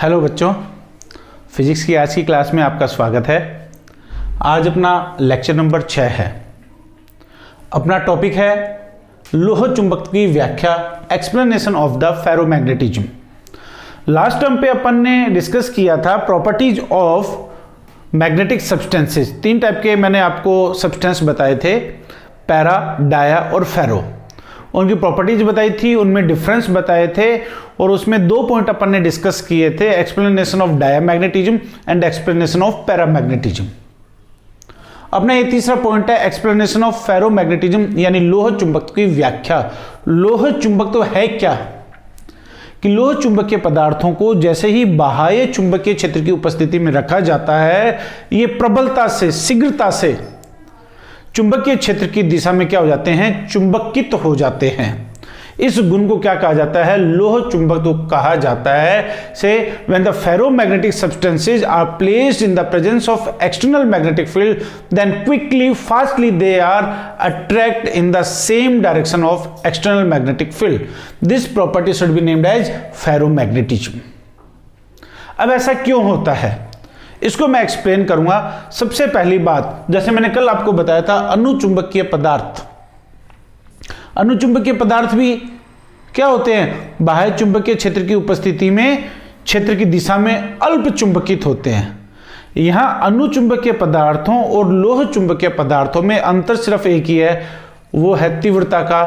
Hello बच्चों, physics की आज की क्लास में आपका स्वागत है। आज अपना लेक्चर नंबर 6 है। अपना टॉपिक है लोह चुंबक की व्याख्या, explanation of the ferromagnetism. Last term पे अपन ने डिस्कस किया था properties of magnetic substances. 3 type के मैंने आपको सब्सटेंस बताए थे, पैरा, डाया और फेरो। उनकी प्रॉपर्टीज बताई थी, उनमें डिफरेंस बताए थे और उसमें 2 पॉइंट अपन ने डिस्कस किए थे, explanation of diamagnetism and explanation of paramagnetism. अपना ये तीसरा पॉइंट है एक्सप्लेनेशन ऑफ फेरोमैग्नेटिज्म यानी लोह चुंबक की व्याख्या। लोह चुंबक तो है क्या कि लोह चुंबकीय पदार्थों को जैसे ही बाह्य चुंबकीय क्षेत्र की उपस्थिति में रखा जाता है, ये प्रबलता से, शीघ्रता से चुंबकीय क्षेत्र की दिशा में क्या हो जाते हैं, चुंबकित हो जाते हैं। इस गुण को क्या कहा जाता है, लोह चुंबक तो कहा जाता है। So when the ferromagnetic substances are placed in the presence of external magnetic field, then quickly fastly they are attract in the same direction of external magnetic field. This property should be named as ferromagnetism. अब ऐसा क्यों होता है, इसको मैं explain करूंगा। सबसे पहली बात, जैसे मैंने कल आपको बताया था, अनुचुंबकीय पदार्थ। अनुचुंबकीय पदार्थ भी क्या होते हैं, बाह्य चुंबकीय क्षेत्र की उपस्थिति में क्षेत्र की दिशा में अल्प चुंबकित होते हैं। यहां अनुचुंबकीय पदार्थों और लोह चुंबकीय पदार्थों में अंतर सिर्फ एक ही है, वो है तीव्रता का।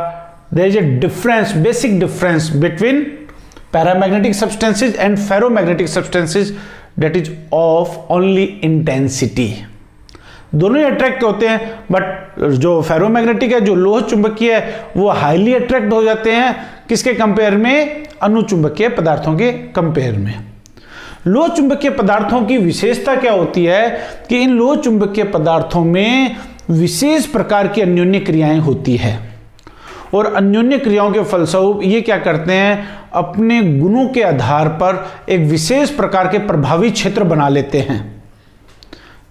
There is a difference, basic difference between paramagnetic substances and ferromagnetic substances, that is of only intensity। दोनों ही अट्रैक्ट होते हैं, बट जो फेरोमैग्नेटिक है, जो लोह चुंबकीय है, वो हाईली अट्रैक्ट हो जाते हैं किसके कंपेयर में, अनुचुंबकीय पदार्थों के कंपेयर में। लोह चुंबकीय पदार्थों की विशेषता क्या होती है कि इन लोह चुंबकीय पदार्थों में विशेष प्रकार की अन्योन्य क्रियाएं होती है और अन्योन्य क्रियाओं के फलस्वरूप ये क्या करते हैं, अपने गुणों के आधार पर एक विशेष प्रकार के प्रभावी क्षेत्र बना लेते हैं,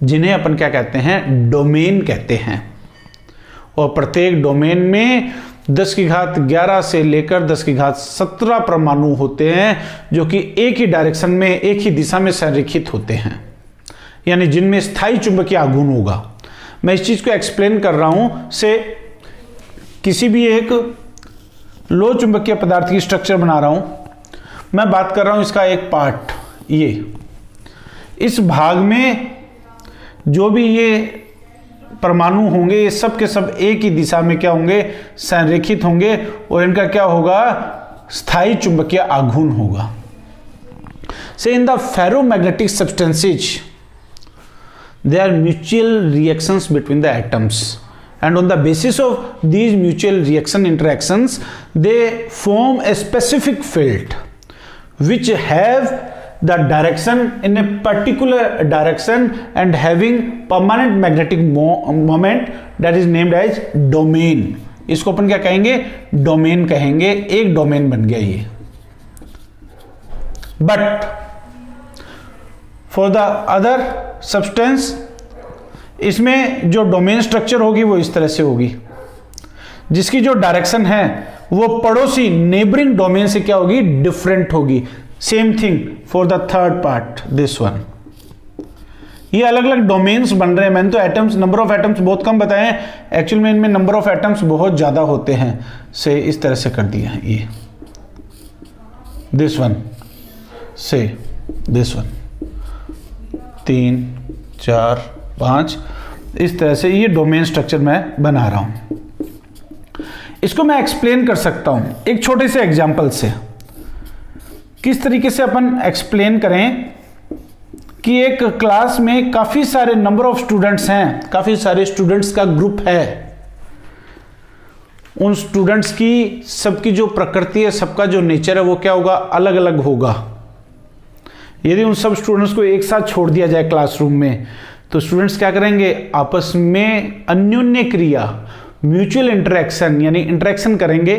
जिन्हें अपन क्या कहते हैं, डोमेन कहते हैं। और प्रत्येक डोमेन में 10 की घात 11 से लेकर 10 की घात 17 परमाणु होते हैं, जो कि एक ही डायरेक्शन में, एक ही दिशा में संरेखित होते हैं, यानी जिनमें स्थायी चुंबकीय आघूर्ण होगा। मैं इस चीज को एक्सप्लेन कर रहा हूं से किसी भी एक लोह चुंबकीय पदार्थ की स्ट्रक्चर बना रहा हूं, मैं बात कर रहा हूं इसका एक पार्ट, ये इस भाग में जो भी ये परमाणु होंगे, ये सब के सब एक ही दिशा में क्या होंगे, संरेखित होंगे और इनका क्या होगा, स्थायी चुंबकीय आघूर्ण होगा। So in the ferromagnetic substances there are mutual reactions between the atoms, and on the basis of these mutual reaction interactions they form a specific field which have the direction in a particular direction and having permanent magnetic moment, that is named as domain। इसको अपन क्या कहेंगे, domain कहेंगे। एक domain बन गया ये। But for the other substance, इसमें जो डोमेन स्ट्रक्चर होगी वो इस तरह से होगी, जिसकी जो डायरेक्शन है वो पड़ोसी नेबरिंग डोमेन से क्या होगी, डिफरेंट होगी। Same thing for the third part, this one. ये अलग अलग डोमेन्स बन रहे हैं। मैंने तो एटम्स, नंबर ऑफ एटम्स बहुत कम बताए हैं, एक्चुअल में इनमें नंबर ऑफ एटम्स बहुत ज्यादा होते हैं। से इस तरह से कर दिया है ये, दिस वन से दिस वन, 3 4 5, इस तरह से ये डोमेन स्ट्रक्चर मैं बना रहा हूं। इसको मैं एक्सप्लेन कर सकता हूं एक छोटे से एग्जांपल से। किस तरीके से अपन एक्सप्लेन करें कि एक क्लास में काफी सारे नंबर ऑफ स्टूडेंट्स हैं, काफी सारे स्टूडेंट्स का ग्रुप है। उन स्टूडेंट्स की सबकी जो प्रकृति है, सबका जो नेचर है, वो क्या होगा, अलग अलग होगा। यदि उन सब स्टूडेंट्स को एक साथ छोड़ दिया जाए क्लासरूम में, तो स्टूडेंट्स क्या करेंगे, आपस में अन्योन्य क्रिया, म्यूचुअल इंटरेक्शन यानी इंटरेक्शन करेंगे।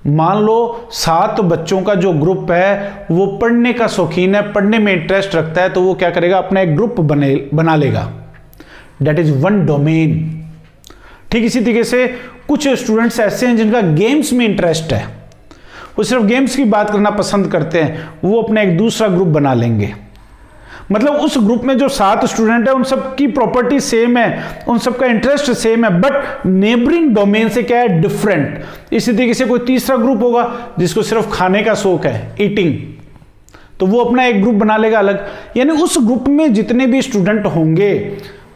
मान लो 7 बच्चों का जो ग्रुप है वो पढ़ने का शौकीन है, पढ़ने में इंटरेस्ट रखता है, तो वो क्या करेगा, अपना एक ग्रुप बना लेगा, दैट इज वन डोमेन। ठीक इसी तरीके से कुछ स्टूडेंट्स ऐसे हैं जिनका गेम्स में इंटरेस्ट है, वो सिर्फ गेम्स की बात करना पसंद करते हैं, वो अपना एक दूसरा ग्रुप बना लेंगे। मतलब उस ग्रुप में जो 7 स्टूडेंट है उन सब की प्रॉपर्टी सेम है, उन सबका इंटरेस्ट सेम है, बट नेबरिंग डोमेन से क्या है, डिफरेंट। इसी तरीके से कोई तीसरा ग्रुप होगा जिसको सिर्फ खाने का शौक है, ईटिंग, तो वो अपना एक ग्रुप बना लेगा अलग। यानी उस ग्रुप में जितने भी स्टूडेंट होंगे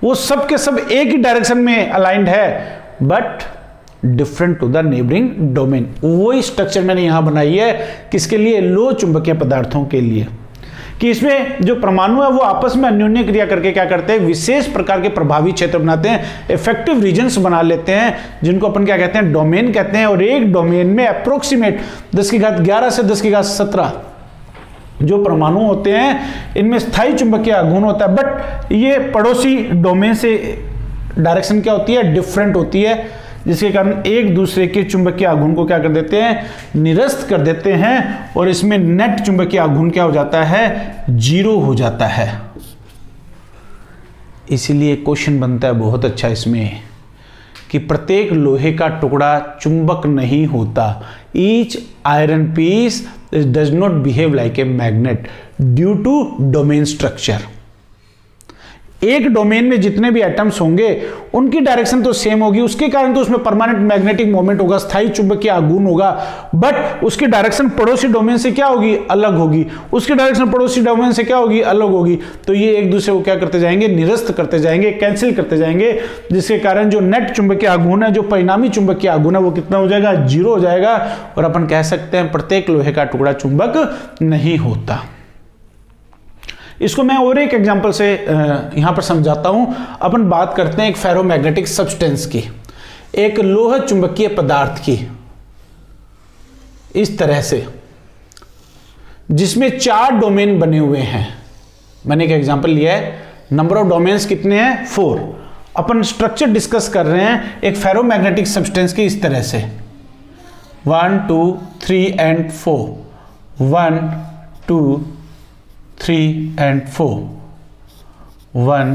वो सब के सब एक ही डायरेक्शन में अलाइंड है, but different to the neighbouring domain. वही स्ट्रक्चर मैंने यहां बनाई है, किसके लिए, लोह चुंबकीय पदार्थों के लिए, कि इसमें जो परमाणु है वो आपस में अन्योन्य क्रिया करके क्या करते हैं, विशेष प्रकार के प्रभावी क्षेत्र बनाते हैं, इफेक्टिव रीजन्स बना लेते हैं, जिनको अपन क्या कहते हैं, डोमेन कहते हैं। और एक डोमेन में अप्रोक्सीमेट 10⁻11 से 10⁻17 जो परमाणु होते हैं, इनमें स्थायी चुंबकीय आघूर्ण होता है, बट ये पड़ोसी डोमेन से डायरेक्शन क्या होती है, डिफरेंट होती है, जिसके कारण एक दूसरे के चुंबकीय आघूर्ण को क्या कर देते हैं, निरस्त कर देते हैं, और इसमें नेट चुंबकीय आघूर्ण क्या हो जाता है, 0 हो जाता है। इसीलिए क्वेश्चन बनता है बहुत अच्छा इसमें कि प्रत्येक लोहे का टुकड़ा चुंबक नहीं होता। Each iron piece does not behave like a magnet due to domain structure. एक डोमेन में जितने भी एटम्स होंगे उनकी डायरेक्शन तो सेम होगी, उसके कारण तो उसमें परमानेंट मैग्नेटिक मोमेंट होगा, स्थायी चुंबकीय आघूर्ण होगा, बट उसकी डायरेक्शन पड़ोसी डोमेन से क्या होगी, अलग होगी, उसकी डायरेक्शन पड़ोसी डोमेन से क्या होगी, अलग होगी। तो ये एक दूसरे को क्या करते जाएंगे, निरस्त करते जाएंगे, कैंसिल करते जाएंगे, जिसके कारण जो नेट चुंबकीय आघूर्ण है, जो परिणामी चुंबकीय आघूर्ण है, वो कितना हो जाएगा, 0 हो जाएगा। और अपन कह सकते हैं प्रत्येक लोहे का टुकड़ा चुंबक नहीं होता। इसको मैं और एक एग्जांपल से यहां पर समझाता हूं। अपन बात करते हैं एक फेरोमैग्नेटिक सब्सटेंस की, एक लोह चुंबकीय पदार्थ की, इस तरह से, जिसमें 4 डोमेन बने हुए हैं। मैंने एक एग्जांपल लिया है, नंबर ऑफ डोमेन्स कितने हैं, 4। अपन स्ट्रक्चर डिस्कस कर रहे हैं एक फेरोमैग्नेटिक सब्सटेंस की, इस तरह से 1 2 3 and 4, 1 2 3 and 4, 1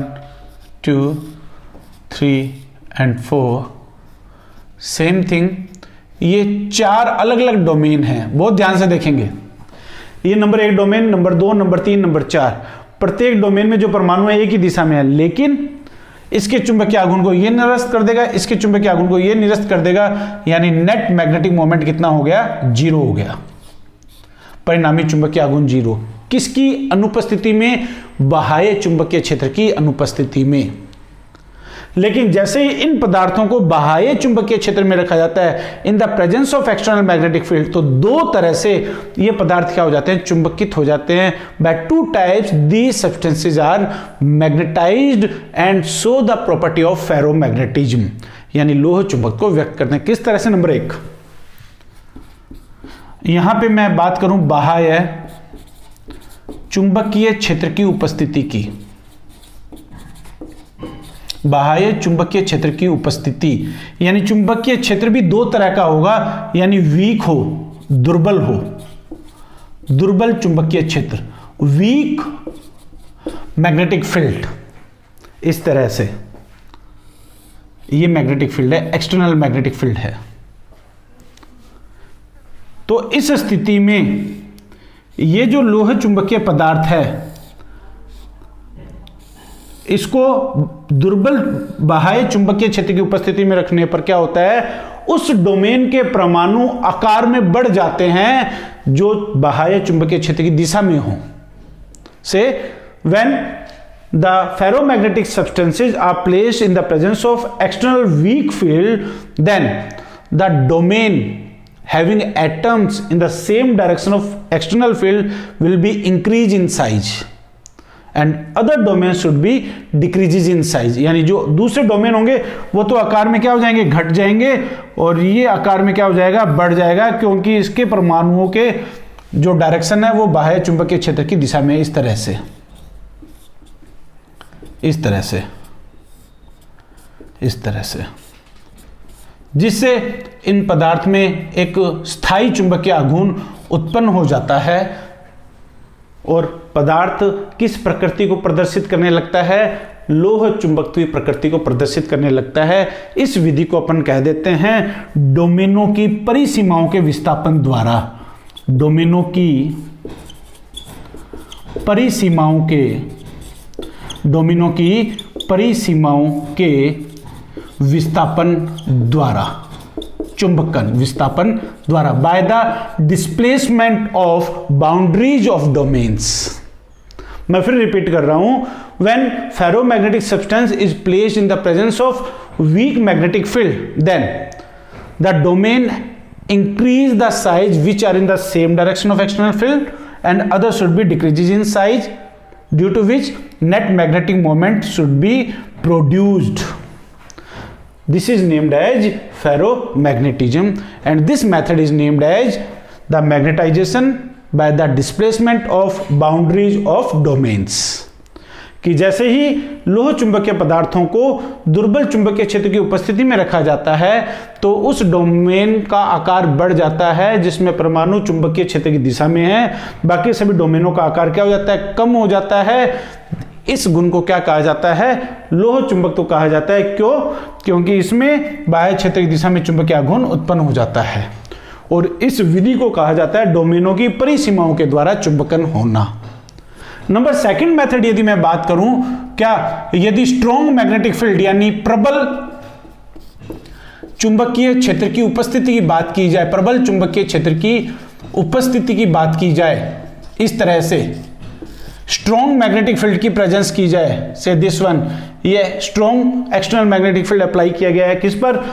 2 3 and 4। Same thing, ये 4 अलग अलग डोमेन हैं, बहुत ध्यान से देखेंगे। ये number 1 domain, number 2, number 3, number 4। प्रत्येक डोमेन में जो परमाणु है एक ही दिशा में है, लेकिन इसके चुंबकीय आघूर्ण को ये निरस्त कर देगा, इसके चुंबकीय आघूर्ण को ये निरस्त कर देगा, यानी नेट मैग्नेटिक मोमेंट कितना हो गया, 0 हो गया, परिणामी चुंबकीय आघूर्ण 0। किसकी अनुपस्थिति में, बाह्य चुंबकीय क्षेत्र की अनुपस्थिति में। लेकिन जैसे ही इन पदार्थों को बाह्य चुंबकीय क्षेत्र में रखा जाता है, इन the presence of external magnetic field, तो 2 तरह से ये पदार्थ क्या हो जाते हैं, चुंबकित हो जाते हैं। By 2 types these substances are magnetised and show the property of ferromagnetism, यानी लोह चुंबक को व्यक्त करते हैं। किस तरह से, नंबर 1, यहां पे मैं बात करूं बाह्य चुंबकीय क्षेत्र की उपस्थिति की, बाह्य चुंबकीय क्षेत्र की उपस्थिति, यानी चुंबकीय क्षेत्र भी 2 तरह का होगा, यानी वीक हो, दुर्बल हो। दुर्बल चुंबकीय क्षेत्र, वीक मैग्नेटिक फील्ड, इस तरह से ये मैग्नेटिक फील्ड है, एक्सटर्नल मैग्नेटिक फील्ड है। तो इस स्थिति में ये जो लोह चुंबकीय पदार्थ है, इसको दुर्बल बाह्य चुंबकीय क्षेत्र की उपस्थिति में रखने पर क्या होता है, उस डोमेन के परमाणु आकार में बढ़ जाते हैं जो बाह्य चुंबकीय क्षेत्र की दिशा में हो। So when the ferromagnetic substances are placed in the presence of external weak field, then the domain having atoms in the same direction of external field will be increase in size and other domains should be decreases in size। यानी जो दूसरे domain होंगे वो तो आकार में क्या हो जाएंगे, घट जाएंगे, और ये आकार में क्या हो जाएगा, बढ़ जाएगा, क्योंकि इसके परमाणुओं के जो डायरेक्शन है वो बाह्य चुंबकीय क्षेत्र की दिशा में, इस तरह से, इस तरह से, इस तरह से, जिससे इन पदार्थ में एक स्थायी चुंबकीय आघूर्ण उत्पन्न हो जाता है और पदार्थ किस प्रकृति को प्रदर्शित करने लगता है, लोह चुंबकत्वीय प्रकृति को प्रदर्शित करने लगता है। इस विधि को अपन कह देते हैं डोमेनों की परिसीमाओं के विस्थापन द्वारा। डोमेनों की परिसीमाओं के विस्थापन द्वारा, चुंबकन विस्थापन द्वारा, by the displacement of boundaries of domains. मैं फिर रिपीट कर रहा हूं, when ferromagnetic substance is placed in the presence of weak magnetic field, then the domain increase the size which are in the same direction of external field, and other should be decreases in size, due to which net magnetic moment should be produced. This is named as ferromagnetism, and this method is named as the magnetization by the displacement of boundaries of domains. कि जैसे ही लोह चुंबकीय पदार्थों को दुर्बल चुंबकीय क्षेत्र की उपस्थिति में रखा जाता है तो उस डोमेन का आकार बढ़ जाता है जिसमें परमाणु चुंबकीय क्षेत्र की दिशा में है, बाकी सभी डोमेनों का आकार क्या हो जाता है, कम हो जाता है। इस गुण को क्या कहा जाता है, लोह चुंबक तो कहा जाता है। क्यों? क्योंकि इसमें बाह्य क्षेत्र की दिशा में चुंबकीय आघूर्ण उत्पन्न हो जाता है, और इस विधि को कहा जाता है डोमेनों की परिसीमाओं के द्वारा चुंबकन होना। नंबर सेकंड मेथड यदि मैं बात करूं, क्या यदि स्ट्रॉन्ग मैग्नेटिक फील्ड यानी प्रबल चुंबकीय क्षेत्र की उपस्थिति की बात की जाए, प्रबल चुंबकीय क्षेत्र की उपस्थिति की बात की जाए, इस तरह से स्ट्रॉन्ग मैग्नेटिक फील्ड की प्रेजेंस की जाए, से दिस वन, ये strong external magnetic field apply किया गया है किस पर,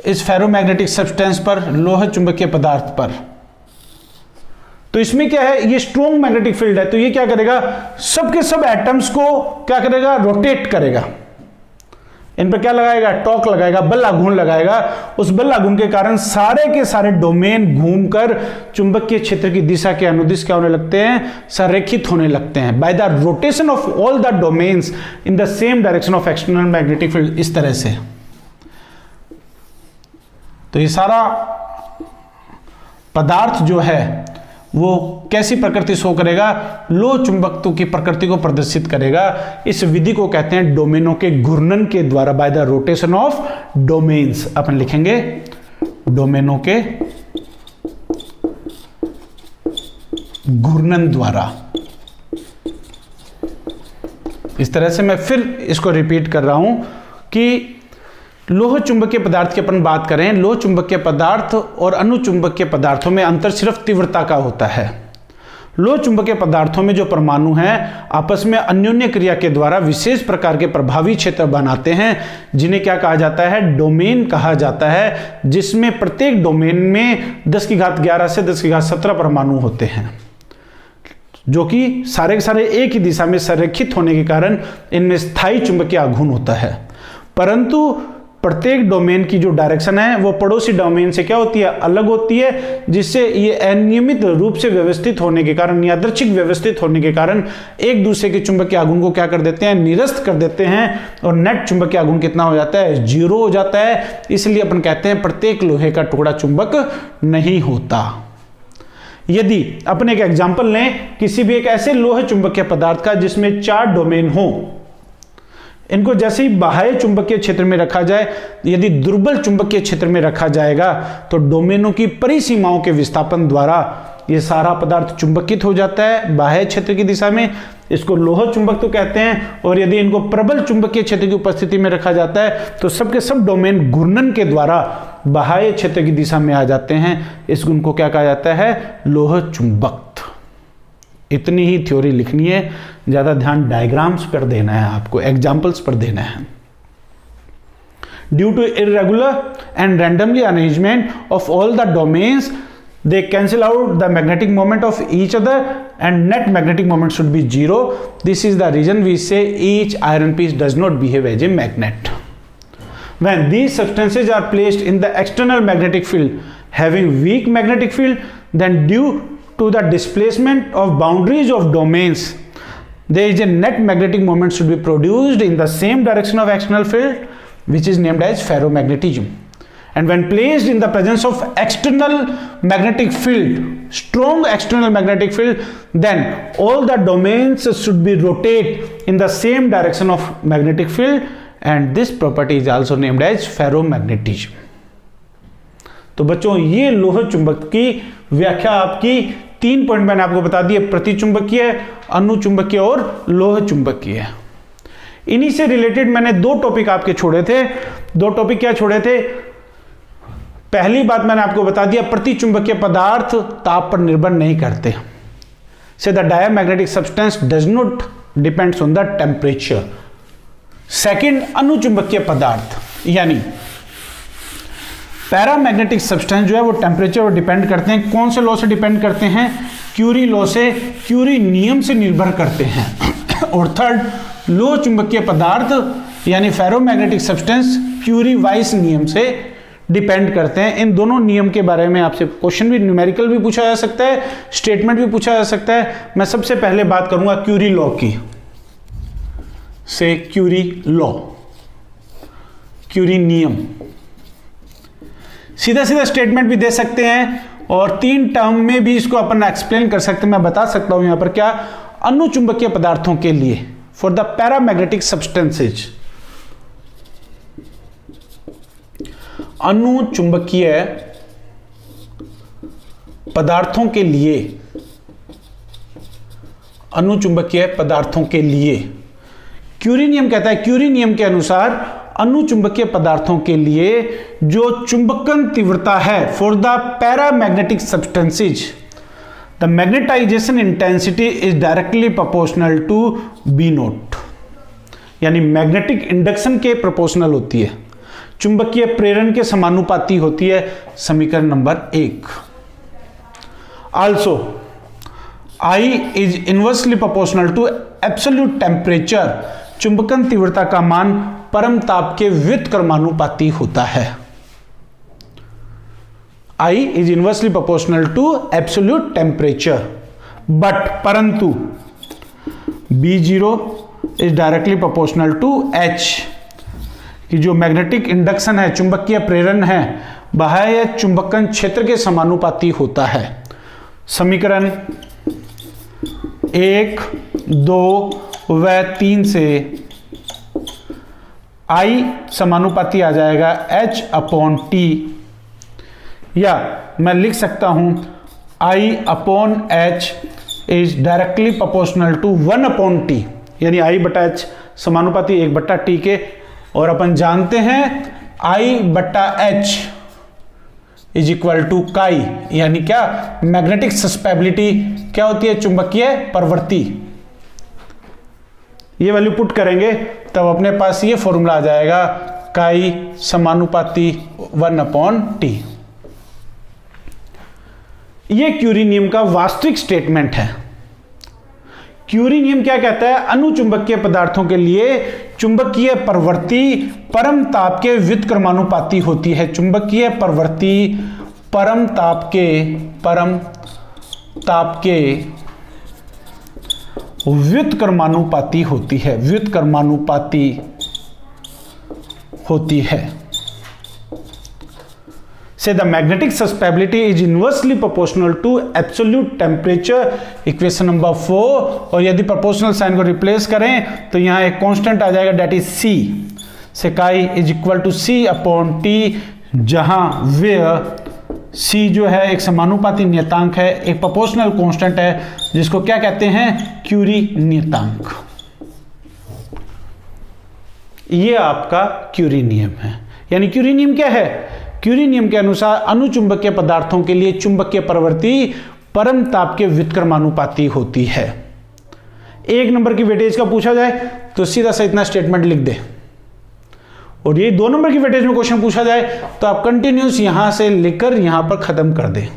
इस फेरोमैग्नेटिक सब्सटेंस पर, लोह चुंबकीय पदार्थ पर। तो इसमें क्या है, ये स्ट्रॉन्ग मैग्नेटिक फील्ड है, तो ये क्या करेगा, सबके सब एटम्स को क्या करेगा, रोटेट करेगा, इन पर क्या लगाएगा, टॉर्क लगाएगा, बल आघूर्ण लगाएगा। उस बल आघूर्ण के कारण सारे के सारे डोमेन घूमकर चुंबकीय क्षेत्र की दिशा के अनुदिश क्या होने लगते हैं, संरेखित होने लगते हैं, bye the rotation of all the domains in the same direction of external magnetic field, इस तरह से। तो ये सारा पदार्थ जो है वो कैसी प्रकृति शो करेगा, लोह चुंबकत्व की प्रकृति को प्रदर्शित करेगा। इस विधि को कहते हैं डोमेनों के घूर्णन के द्वारा, by the rotation of domains. अपन लिखेंगे डोमेनों के घूर्णन द्वारा। इस तरह से मैं फिर इसको रिपीट कर रहा हूं कि लोह चुंबकीय पदार्थ की अपन बात करें, लोह चुंबकीय पदार्थ और अनुचुंबकीय पदार्थों में अंतर सिर्फ तीव्रता का होता है। लोह चुंबकीय पदार्थों में जो परमाणु हैं आपस में अन्योन्य क्रिया के द्वारा विशेष प्रकार के प्रभावी क्षेत्र बनाते हैं, जिन्हें क्या कहा जाता है, डोमेन कहा जाता है, जिसमें प्रत्येक डोमेन में 10⁻11 से 10⁻17 परमाणु होते हैं, जो कि सारे के सारे एक ही दिशा में संरेखित होने के कारण इनमें स्थायी चुंबकीय आघूर्ण होता है। परंतु प्रत्येक डोमेन की जो डायरेक्शन है वो पड़ोसी डोमेन से क्या होती है, अलग होती है, जिससे ये अनियमित रूप से व्यवस्थित होने के कारण, यादृच्छिक व्यवस्थित होने के कारण एक दूसरे के चुंबकीय आघूर्ण को क्या कर देते हैं, निरस्त कर देते हैं, और नेट चुंबकीय आघूर्ण कितना हो जाता है, 0 हो जाता है। इसलिए अपन कहते हैं प्रत्येक लोहे का टुकड़ा चुंबक नहीं होता। यदि अपन एक एग्जाम्पल लें किसी भी एक ऐसे लोह चुंबकीय पदार्थ का जिसमें 4 डोमेन हो, इनको जैसे ही बाह्य चुंबकीय क्षेत्र में रखा जाए, यदि दुर्बल चुंबकीय क्षेत्र में रखा जाएगा तो डोमेनों की परिसीमाओं के विस्थापन द्वारा ये सारा पदार्थ चुंबकित हो जाता है बाह्य क्षेत्र की दिशा में, इसको लोह चुंबक तो कहते हैं। और यदि इनको प्रबल चुंबकीय क्षेत्र की उपस्थिति में रखा जाता है तो सबके सब डोमेन घूर्णन के द्वारा बाह्य क्षेत्र की दिशा में आ जाते हैं। इस गुण को क्या कहा जाता है, लोह चुंबकत्व। इतनी ही थ्योरी लिखनी है, ज्यादा ध्यान डायग्राम्स पर देना है, आपको एग्जाम्पल्स पर देना है। Due to irregular and randomly arrangement of all the domains, they cancel out the magnetic moment of each other and net magnetic moment should be 0. This is the reason we say each iron piece does not behave as a magnet. When these substances are placed in the external magnetic field having weak magnetic field, then due to the displacement of boundaries of domains, there is a net magnetic moment should be produced in the same direction of external field, which is named as ferromagnetism. And when placed in the presence of external magnetic field, strong external magnetic field, then all the domains should be rotate in the same direction of magnetic field, and this property is also named as ferromagnetism. तो बच्चों ये लोह चुंबक की व्याख्या आपकी 3 point मैंने आपको बता दिए, प्रतिचुंबकीय, अनुचुंबकीय और लोह चुंबकीय। इन्हीं से रिलेटेड मैंने 2 टॉपिक आपके छोड़े थे। 2 टॉपिक क्या छोड़े थे? पहली बात मैंने आपको बता दिया, प्रतिचुंबकीय पदार्थ ताप पर निर्भर नहीं करते। So the diamagnetic substance does not depends on the temperature. Second, अनुचुंबकीय पदार्थ यानी पैरामैग्नेटिक सब्सटेंस जो है वो टेम्परेचर पर डिपेंड करते हैं। कौन से लॉ से डिपेंड करते हैं? क्यूरी लॉ से, क्यूरी नियम से निर्भर करते हैं। और थर्ड, लोह चुंबकीय पदार्थ यानी फेरोमैग्नेटिक सब्सटेंस क्यूरी वाइस नियम से डिपेंड करते हैं। इन दोनों नियम के बारे में आपसे क्वेश्चन भी, न्यूमेरिकल भी पूछा जा सकता है, स्टेटमेंट भी पूछा जा सकता है। मैं सबसे पहले बात करूंगा क्यूरी लॉ की, से क्यूरी लॉ, क्यूरी नियम। सीधा सीधा स्टेटमेंट भी दे सकते हैं और 3 टर्म में भी इसको अपन एक्सप्लेन कर सकते हैं। मैं बता सकता हूं यहां पर क्या, अनुचुंबकीय पदार्थों के लिए, फॉर द पैरामैग्नेटिक सब्सटेंसेज, अनुचुंबकीय पदार्थों के लिए, अनुचुंबकीय पदार्थों के लिए क्यूरी नियम कहता है, क्यूरी नियम के अनुसार अनुचुंबकीय पदार्थों के लिए जो चुंबकन तीव्रता है for the paramagnetic substances, the magnetization intensity is directly proportional to B naught, यानी मैग्नेटिक इंडक्शन के प्रोपोर्शनल होती है, चुंबकीय प्रेरण के समानुपाती होती है। समीकरण number 1। Also I is inversely proportional to absolute temperature, चुंबकन तीव्रता का मान परम ताप के व्युत्क्रमानुपाती होता है। I is inversely proportional to absolute temperature, but परंतु B0 is directly proportional to H, कि जो मैग्नेटिक इंडक्शन है, चुंबकीय प्रेरण है, बाह्य चुंबकन क्षेत्र के समानुपाती होता है। समीकरण 1, 2 व 3 से I समानुपाती आ जाएगा H/T, या मैं लिख सकता हूं I/H is directly proportional to 1/T, यानी I/H समानुपाती 1/T के। और अपन जानते हैं I/H इज इक्वल टू काई, यानी क्या, मैग्नेटिक सस्पेबिलिटी क्या होती है, चुंबकीय प्रवृत्ति। ये वैल्यू पुट करेंगे तब अपने पास ये फॉर्मूला आ जाएगा, काई समानुपाती 1/T। ये क्यूरी नियम का वास्तविक स्टेटमेंट है। क्यूरी नियम क्या कहता है? अनुचुंबकीय पदार्थों के लिए चुंबकीय प्रवृत्ति परम ताप के व्युत्क्रमानुपाती होती है। चुंबकीय प्रवृत्ति परम ताप के व्युत्क्रमानुपाती होती है, व्युत्क्रमानुपाती होती है। So the magnetic susceptibility is inversely proportional to absolute temperature, equation number 4। और यदि प्रोपोर्शनल साइन को रिप्लेस करें तो यहां एक कांस्टेंट आ जाएगा, डेट इज C, से काई इज इक्वल टू C/T, जहां वेयर C जो है एक समानुपाती नियतांक है, एक प्रोपोर्शनल कांस्टेंट है, जिसको क्या कहते हैं, क्यूरी नियतांक। ये आपका क्यूरी नियम है। यानी क्यूरी नियम क्या है? क्यूरी नियम के अनुसार अनुचुंबकीय पदार्थों के लिए चुंबकीय प्रवृत्ति परम ताप के व्युत्क्रमानुपाती होती है। 1 नंबर की वेटेज का पूछा जाए तो सीधा सा इतना स्टेटमेंट लिख दे, और ये 2 नंबर की वेटेज में क्वेश्चन पूछा जाए तो आप कंटिन्यूस यहां से लेकर यहां पर खत्म कर दें।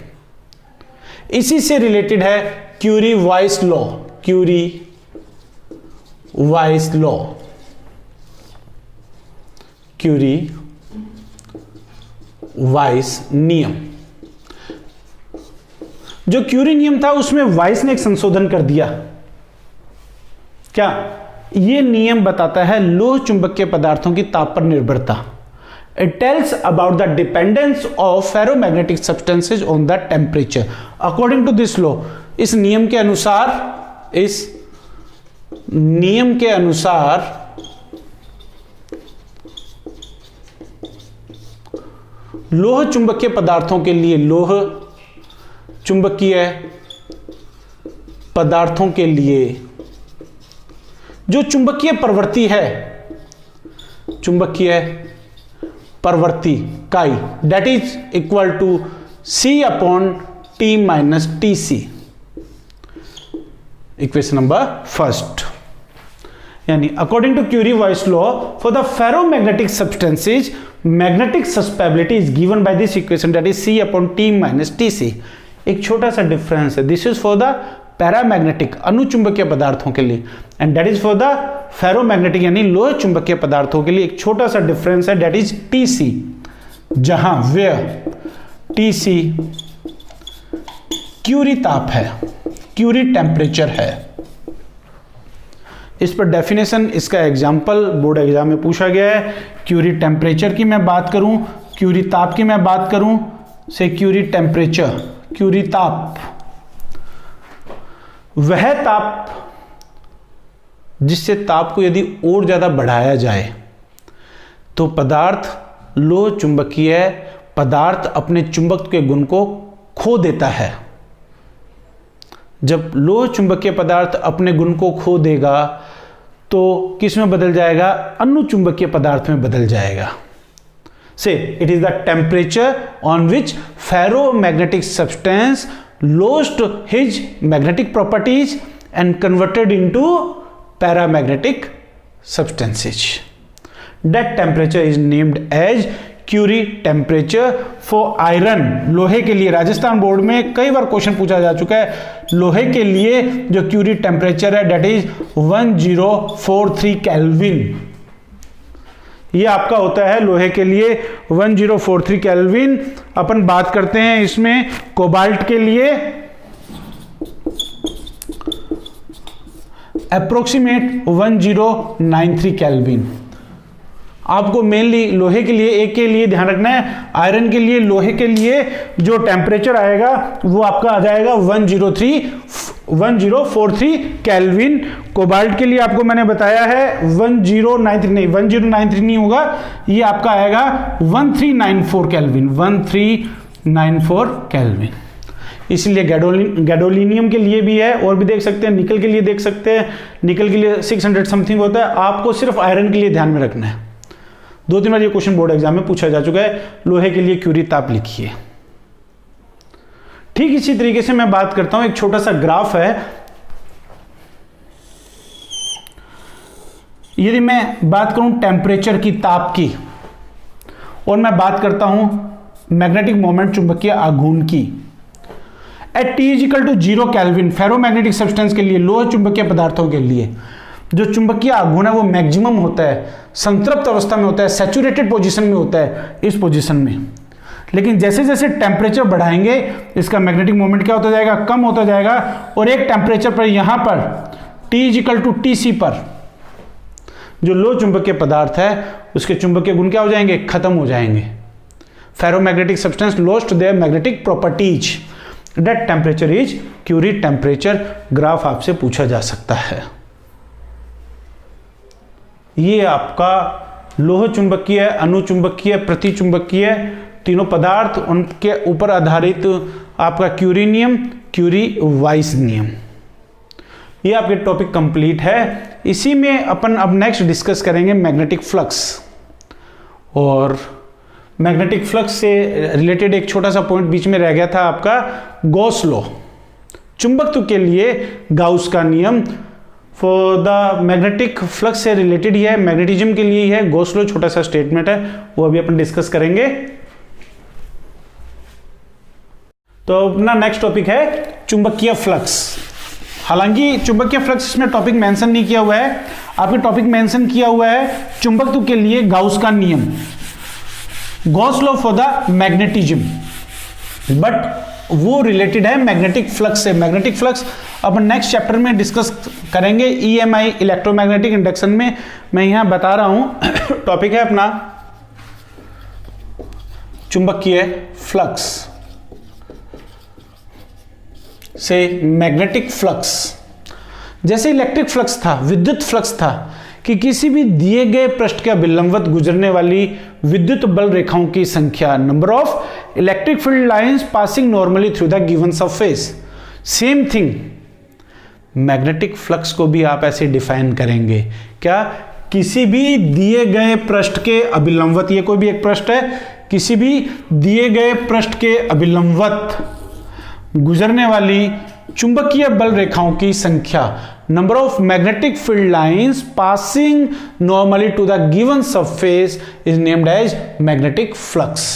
इसी से रिलेटेड है Curie Weiss law, Curie Weiss law, Curie Weiss नियम। जो क्यूरी नियम था उसमें वाइस ने एक संशोधन कर दिया। क्या? ये नियम बताता है लोह चुंबकीय पदार्थों की ताप पर निर्भरता। It tells about the dependence of ferromagnetic substances on the temperature. According to this law, इस नियम के अनुसार लोह चुंबकीय पदार्थों के लिए, लोह चुंबकीय पदार्थों के लिए जो चुंबकीय प्रवृत्ति है, चुंबकीय प्रवृत्ति chi, that is equal to C upon T minus TC, equation number first. यानी according to Curie Weiss law for the ferromagnetic substances magnetic susceptibility is given by this equation, that is C upon T minus TC। एक छोटा सा difference है, this is for the paramagnetic अनुचुंबकीय पदार्थों के लिए and that is for the ferromagnetic यानी लोह चुंबकीय पदार्थों के लिए एक छोटा सा डिफरेंस है, दैट इज TC, जहां वेयर TC क्यूरी ताप है, क्यूरी टेम्परेचर है। इस पर डेफिनेशन, इसका एग्जाम्पल बोर्ड एग्जाम में पूछा गया है। क्यूरी टेम्परेचर की मैं बात करूं, क्यूरी ताप की मैं बात करूं, से क्यूरी टेम्परेचर, क्यूरी ताप वह ताप जिससे ताप को यदि और ज्यादा बढ़ाया जाए तो पदार्थ, लोह चुंबकीय पदार्थ अपने चुंबकत्व के गुण को खो देता है। जब लोह चुंबकीय पदार्थ अपने गुण को खो देगा तो किस में बदल जाएगा? अनुचुंबकीय पदार्थ में बदल जाएगा। से it is the temperature on which ferromagnetic substance lost his magnetic properties and converted into paramagnetic substances. That temperature is named as Curie temperature for iron. लोहे के लिए राजस्थान बोर्ड में कई बार क्वेश्चन पूछा जा चुका है। लोहे के लिए जो क्यूरी टेम्परेचर है that is 1043 केल्विन। ये आपका होता है लोहे के लिए 1043 केल्विन। अपन बात करते हैं इसमें कोबाल्ट के लिए अप्रोक्सीमेट 1093 केल्विन। आपको मेनली लोहे के लिए एक के लिए ध्यान रखना है, आयरन के लिए, लोहे के लिए जो टेम्परेचर आएगा वो आपका आ जाएगा 1043 केल्विन। कोबाल्ट के लिए आपको मैंने बताया है 1093 नहीं, 1093 नहीं होगा, ये आपका आएगा 1394 केल्विन, 1394 केल्विन। इसलिए गैडोलिनियम के लिए भी है और भी देख सकते हैं, निकल के लिए देख सकते हैं, निकल के लिए 600 समथिंग होता है। आपको सिर्फ आयरन के लिए ध्यान में रखना है। 2-3 बार ये क्वेश्चन बोर्ड एग्जाम में पूछा जा चुका है। लोहे के लिए क्यूरी ताप लिखिए। ठीक इसी तरीके से मैं बात करता हूं, एक छोटा सा ग्राफ है। यदि मैं बात करूं टेम्परेचर की, ताप की, और मैं बात करता हूं मैग्नेटिक मोमेंट चुंबकीय आघूर्ण की, at T = 0 kelvin ferromagnetic substance के लिए, लोह चुंबकीय पदार्थों के लिए जो चुंबकीय आघूर्ण है वो मैक्सिमम होता है, संतृप्त अवस्था में होता है, सैचुरेटेड पोजीशन में होता है, इस पोजीशन में। लेकिन जैसे जैसे टेम्परेचर बढ़ाएंगे इसका मैग्नेटिक मोमेंट क्या होता जाएगा? कम होता जाएगा। और एक टेम्परेचर पर यहां पर T = TC पर जो लोह चुंबकीय पदार्थ है उसके चुंबकीय गुण क्या हो जाएंगे? खत्म हो जाएंगे। Ferromagnetic substance lost their magnetic properties, that temperature is Curie temperature. Graph आपसे पूछा जा सकता है। ये आपका लोह चुंबकीय, अनुचुंबकीय, प्रतिचुंबकीय तीनों पदार्थ, उनके ऊपर आधारित आपका क्यूरी नियम, क्यूरी-वाइस नियम। ये आपके टॉपिक कंप्लीट है। इसी में अपन अब नेक्स्ट डिस्कस करेंगे मैग्नेटिक फ्लक्स। और मैग्नेटिक फ्लक्स से रिलेटेड एक छोटा सा पॉइंट बीच में रह गया था आपका, गॉस लॉ। चुंबकत्व के लिए गाउस का नियम, फॉर द मैग्नेटिक फ्लक्स से रिलेटेड ही है, मैग्नेटिज्म के लिए ही है। गॉस लॉ छोटा सा स्टेटमेंट है, वो अभी अपन डिस्कस करेंगे। तो अपना नेक्स्ट टॉपिक है चुंबकीय फ्लक्स। हालांकि चुंबकीय फ्लक्स इसमें टॉपिक मेंशन नहीं किया हुआ है, आपके टॉपिक मेंशन किया हुआ है चुंबकत्व के लिए गाउस का नियम, Gauss law for the magnetism, but वो रिलेटेड है मैग्नेटिक फ्लक्स से। मैग्नेटिक फ्लक्स अपन नेक्स्ट चैप्टर में डिस्कस करेंगे। EMI इलेक्ट्रोमैग्नेटिक इंडक्शन में मैं यहां बता रहा हूं टॉपिक है अपना चुंबकीय फ्लक्स से मैग्नेटिक फ्लक्स। जैसे इलेक्ट्रिक फ्लक्स था, विद्युत फ्लक्स था, कि किसी भी दिए गए पृष्ठ के अभिलंबवत गुजरने वाली विद्युत बल रेखाओं की संख्या, number of electric field lines passing normally through the given surface. Same thing magnetic flux को भी आप ऐसे डिफाइन करेंगे, क्या, किसी भी दिए गए पृष्ठ के अभिलंबवत, ये कोई भी एक पृष्ठ है, किसी भी दिए गए पृष्ठ के अभिलंबवत गुजरने वाली चुंबकीय बल रेखाओं की संख्या, number of magnetic field lines passing normally to the given surface is named as magnetic flux.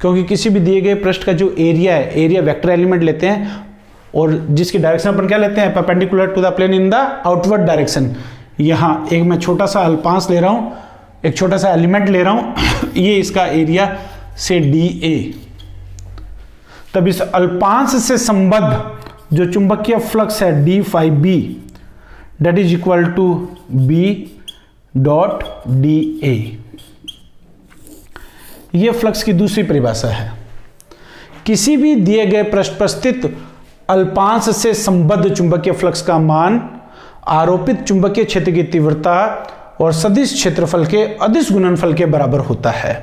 क्योंकि किसी भी दिए गए पृष्ठ का जो एरिया है, एरिया वेक्टर एलिमेंट लेते हैं और जिसकी डायरेक्शन अपन क्या लेते हैं, perpendicular to the plane in the outward direction. यहां एक मैं छोटा सा अल्पांश ले रहा हूं, एक छोटा सा एलिमेंट ले रहा हूं ये इसका एरिया से DA, तब इस अल्पांश से संबद्ध जो चुंबकीय फ्लक्स है d phi b that is equal to B dot DA। यह फ्लक्स की दूसरी परिभाषा है। किसी भी दिए गए पृष्ठ पर स्थित अल्पांश से संबद्ध चुंबकीय फ्लक्स का मान आरोपित चुंबकीय क्षेत्र की तीव्रता और सदिश क्षेत्रफल के अदिश गुणनफल के बराबर होता है।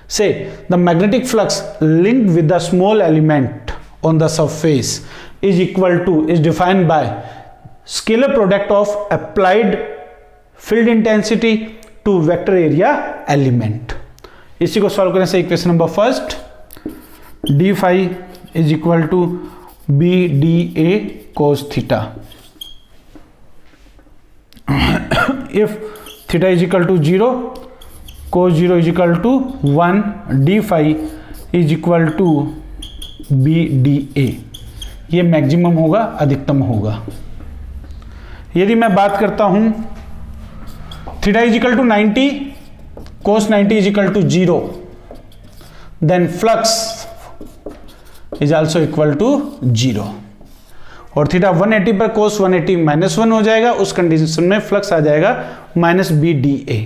So the magnetic flux linked with the small element on the surface is defined by scalar product of applied field intensity to vector area element। इसी को सॉल्व करने से equation number first d phi is equal to B dA cos theta if theta is equal to 0 cos 0 is equal to 1 d phi is equal to B dA। ये maximum होगा, अधिकतम होगा। यदि मैं बात करता हूं theta is equal to 90 cos 90 is equal to 0 then flux is also equal to 0 और थीटा 180 पर cos 180 -1 हो जाएगा, उस कंडीशन में फ्लक्स आ जाएगा -B dA।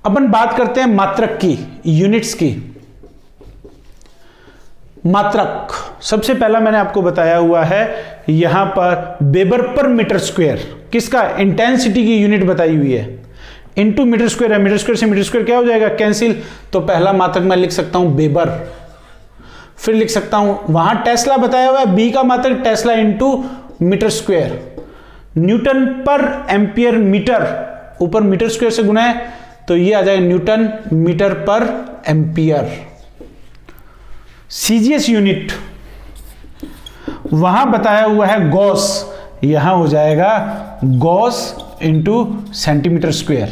अपन बात करते हैं मात्रक की, यूनिट्स की। मात्रक सबसे पहला मैंने आपको बताया हुआ है यहां पर वेबर पर मीटर स्क्वायर, किसका, इंटेंसिटी की यूनिट बताई हुई है, इनटू मीटर स्क्वायर है। मीटर स्क्वायर से मीटर स्क्वायर क्या हो जाएगा, कैंसिल। तो पहला मात्रक मैं लिख सकता हूं वेबर, फिर लिख सकता हूं वहां टेस्ला बताया हुआ है, बी का मात्रक tesla into metre square, newton पर एम्पियर मीटर, ऊपर मीटर स्क्वायर से गुना है तो ये आ जाएगा न्यूटन मीटर पर एम्पियर। सीजीएस यूनिट वहां बताया हुआ है गॉस, यहां हो जाएगा गॉस इंटू सेंटीमीटर स्क्वायर।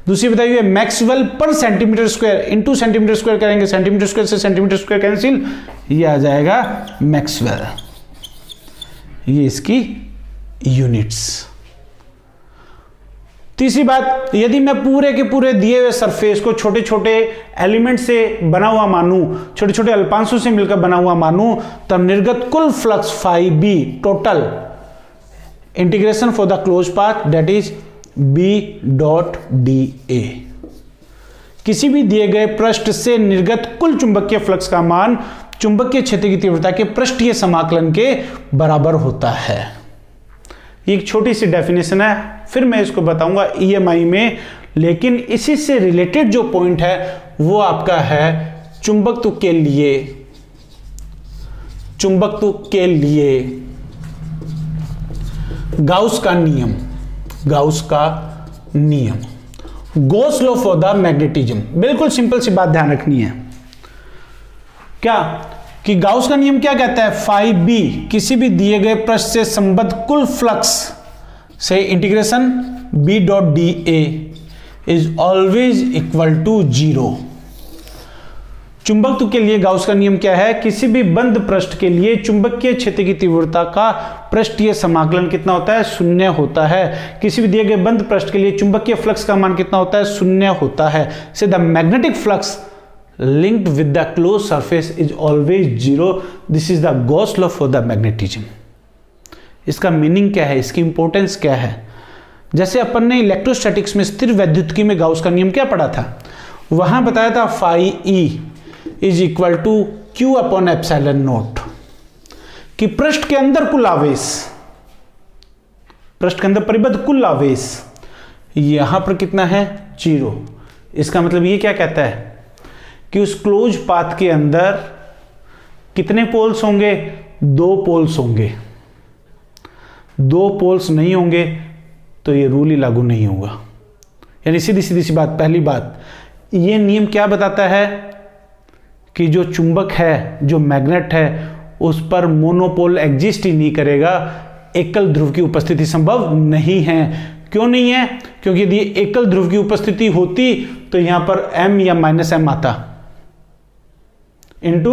दूसरी बताई हुई है मैक्सवेल पर centimetre square, into centimetre square करेंगे, सेंटीमीटर स्क्वायर से सेंटीमीटर स्क्वायर कैंसिल, ये आ जाएगा मैक्सवेल। ये इसकी यूनिट्स। तीसरी बात, यदि मैं पूरे के पूरे दिए हुए सरफेस को छोटे छोटे एलिमेंट से बना हुआ मानूं, छोटे छोटे अल्पांशों से मिलकर बना हुआ मानूं, तब निर्गत कुल flux phi b total integration for the close path that is B dot DA। किसी भी दिए गए पृष्ठ से निर्गत कुल चुंबकीय फ्लक्स का मान चुंबकीय क्षेत्र की तीव्रता के पृष्ठीय समाकलन के बराबर होता है। ये एक छोटी सी डेफिनेशन है, फिर मैं इसको बताऊंगा EMI में, लेकिन इसी से रिलेटेड जो पॉइंट है वो आपका है चुंबकत्व के लिए, चुंबकत्व के लिए गाउस का नियम, गाउस का नियम, Gauss law for the magnetism. बिल्कुल सिंपल सी बात ध्यान रखनी है, क्या कि गाउस का नियम क्या कहता है, phi b किसी भी दिए गए पृष्ठ से संबद्ध कुल फ्लक्स से integration B dot DA is always equal to 0। चुंबकत्व के लिए गाउस का नियम क्या है, किसी भी बंद पृष्ठ के लिए चुंबकीय क्षेत्र की तीव्रता का पृष्ठीय समाकलन कितना होता है, 0 होता है। किसी भी दिए गए बंद पृष्ठ के लिए चुंबकीय फ्लक्स का मान कितना होता है, 0 होता है। So the magnetic flux linked with the closed surface is always 0. This is the Gauss law for the magnetism. इसका मीनिंग क्या है, इसकी इंपॉर्टेंस क्या है। जैसे अपन ने इलेक्ट्रोस्टैटिक्स में स्थिर वैद्युतिकी में गाउस का नियम क्या पढ़ा था, वहां बताया था phi E is equal to Q upon epsilon naught, कि पृष्ठ के अंदर कुल आवेश पृष्ठ के अंदर परिबद्ध कुल आवेश यहां पर कितना है 0। इसका मतलब ये क्या कहता है कि उस क्लोज पाथ के अंदर कितने पोल्स होंगे, 2 पोल्स होंगे। 2 पोल्स नहीं होंगे तो ये रूल ही लागू नहीं होगा। यानी सीधी सीधी सी बात, पहली बात, ये नियम क्या बताता है कि जो चुंबक है, जो मैग्नेट है, उस पर मोनोपोल एग्जिस्ट ही नहीं करेगा, एकल ध्रुव की उपस्थिति संभव नहीं है। क्यों नहीं है? क्योंकि यदि एकल ध्रुव की उपस्थिति होती तो यहां पर m या -m आता, इंटू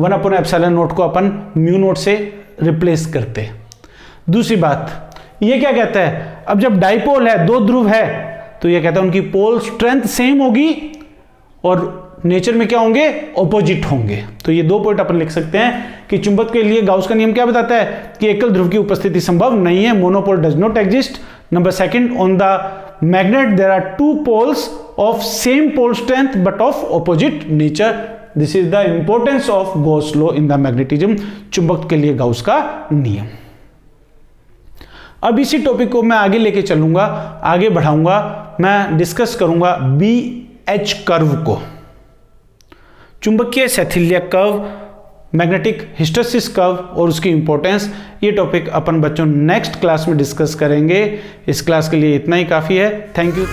1/ε0 को अपन μ0 से रिप्लेस करते। दूसरी बात, ये क्या कहता है, अब जब डाइपोल है, 2 ध्रुव है, तो ये कहता है उनकी पोल स्ट्रेंथ सेम होगी और नेचर में क्या होंगे, ऑपोजिट होंगे। तो ये 2 पॉइंट अपन लिख सकते हैं कि चुंबक के लिए गाउस का नियम क्या बताता है कि एकल ध्रुव की उपस्थिति संभव नहीं है, monopole does not exist. Number second, on the magnet there are 2 poles of same pole strength but of opposite nature. This is the importance of Gauss law in the magnetism, चुंबक के लिए गाउस का नियम। अब इसी topic को मैं आगे लेके चलूंगा, आगे बढ़ाऊंगा, मैं डिस्कस करूंगा BH कर्व को, चुंबकीय शैथिल्य कर्व, मैग्नेटिक हिस्टैरिसीस कर्व और उसकी इंपॉर्टेंस। ये टॉपिक अपन बच्चों नेक्स्ट क्लास में डिस्कस करेंगे। इस क्लास के लिए इतना ही काफी है। Thank you.